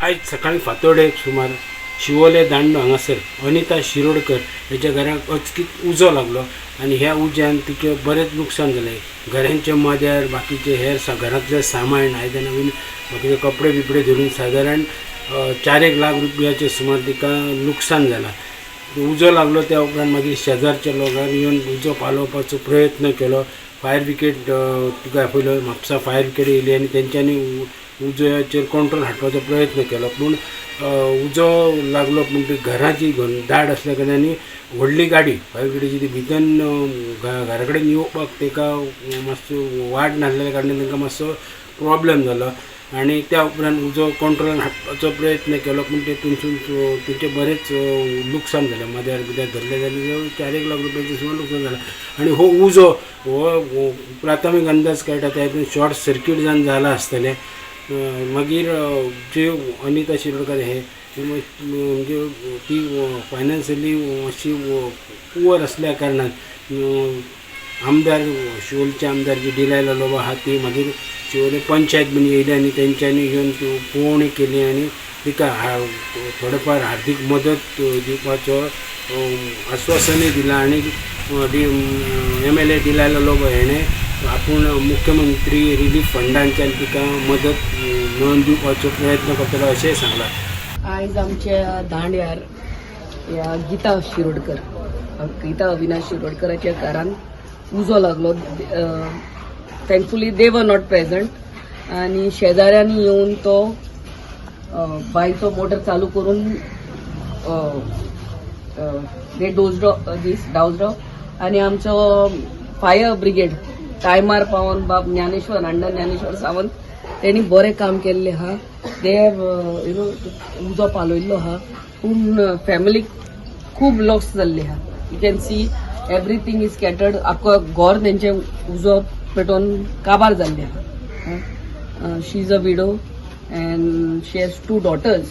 आज सकाळी फातोडेक सुमार शिवोले दांडो हांगासर अनिता शिरोडकर हेच्या घराक अचकीत उजो लागलो आणि ह्या उज्यान तिचे बरेच नुकसान झाले. घरांचे मद्यार बाकीचे हेर घरातले सामान आयदनां बीन बाकीचे कपडे बिपडे धरून साधारण 4-1 लाख रुपयाचे सुमार तिका नुकसान झाला. उजो लागलो त्या उपरांत मागीर शेजारच्या लोकांनी येवन उजो पालोवपाचो प्रयत्न केलो. फायर ब्रिगेड तुका पयलो म्हापसा फायर ब्रिगेड येयली आनी तेंच्यांनी उजयाचेर कंट्रोल हाडपाचो प्रयत्न केलो. पूण उजो लागलो पूण ती घराची दाट आसल्या कारणान व्हडली गाडी फायर ब्रिगेडची ती भितन घरा कडेन येवपाक ताका मातसो वाट नासलेल्या कारणान तांकां मातसो प्रॉब्लेम जालो आणि त्या उपरांत उजो कंट्रोलान हाडपाचो प्रयत्न केलो. पूण तेतूनसून तिचे बरेच नुकसान जालें. मद्यार बिद्यार धरले जाल्यार 4-1 लाख रुपयाचें सुमार नुकसान जालां. आणि हो उजो हो प्राथमीक अंदाज काडटा त्या हितून शॉर्ट सर्कीट जावन जाला आसतलें. मागीर जे अनिता शिरोडकर हे म्हणजे ती फायनान्शियली अशी पुअर असल्या कारणान आमदार शिवोलेचे आमदार जी डिलायला लोबा आहा ती मागीर शिवोले पंचायत बीन येयली आनी तेंच्यांनी येवन पळोवणी केली आनी तिका थोडेफार आर्थीक मदत दिवपाचो आश्वासनय दिलां. आनी MLA डिलायला लोबा हेणें आपूण मुख्यमंत्री रिलीफ फंडांच्यान तिका मदत मेळोवन दिवपाचो प्रयत्न करतलो अशेंय सांगलां. आयज आमच्या दांड्यार ह्या गीता अविनाश शिरोडकराच्या घरान उजो लागलो. Thankfully they were not present आणि शेजाऱ्यांनी येऊन तो बायचो मोटर चालू करून दे डावज्ड आणि आमचो फायर ब्रिगेड टायमार पावन बाब ज्ञानेश्वर सावंत त्यांनी बरें काम केल्लें आहा. दे उजो पालयल्लो आहा पूण फॅमिलीक खूब लॉस जाल्लें आहा. You can see everything is scattered. आख्खो घर तेंचे उजो पेटोवन काबार जाल्लें आहा. She is a widow and she has 2 daughters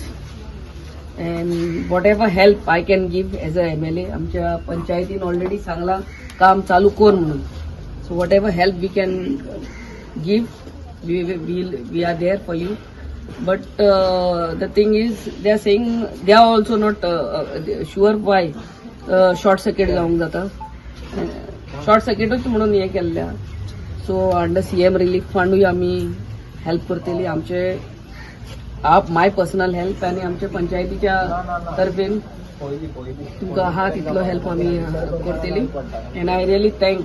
and whatever help I can give as a MLA आमच्या पंचायतीन ऑलरेडी सांगला काम चालू कर म्हणून. So whatever help we can give we are there for you. But the thing is they are saying they are also not sure why short circuit जावंक जाता. Short सर्किटूच म्हणून हे केल्ल्या. सो अंडर CM रिलीफ फंडूय आमी help करतली. आमचे माय personal help आणि आमच्या पंचायतीच्या तर्फेन तुमकां आहा तितलो हेल्प आमी करतली. And I really thank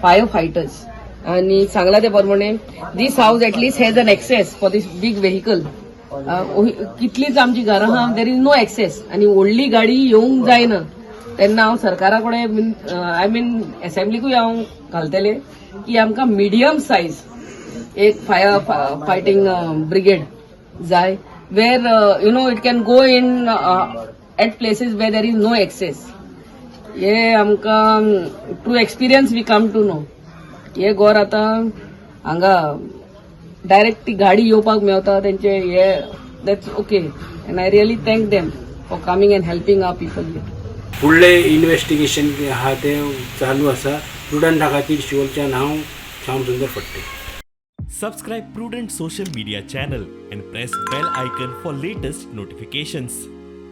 fire fighters. आणि सांगला ते प्रमाणे this house at least has an access for this big vehicle. कितलीच आमची घरां आहा देर इज नो एक्सेस आणि व्हडली गाडी येवंक जायना. तेन्ना हांव सरकारा कडेन आय मीन असेंब्लीकूय हांव घालतलें की आमकां मिडियम सायज एक फायर फायटिंग ब्रिगेड जाय where it can go in at places where there is no access. हे आमकां true experience we come to know. हे घर आतां हांगा डायरेक्ट ती गाडी येवपाक मेळटा तेंचे हे that's okay. And I really thank them for coming and helping our people. फुडले इन्व्हेस्टिगेशन आहा ते चालू आसा. स्टुडंटा खातीर शिवोलच्यान हांव Shyamsundar Phadte. Subscribe Prudent social media channel and press bell icon for latest notifications.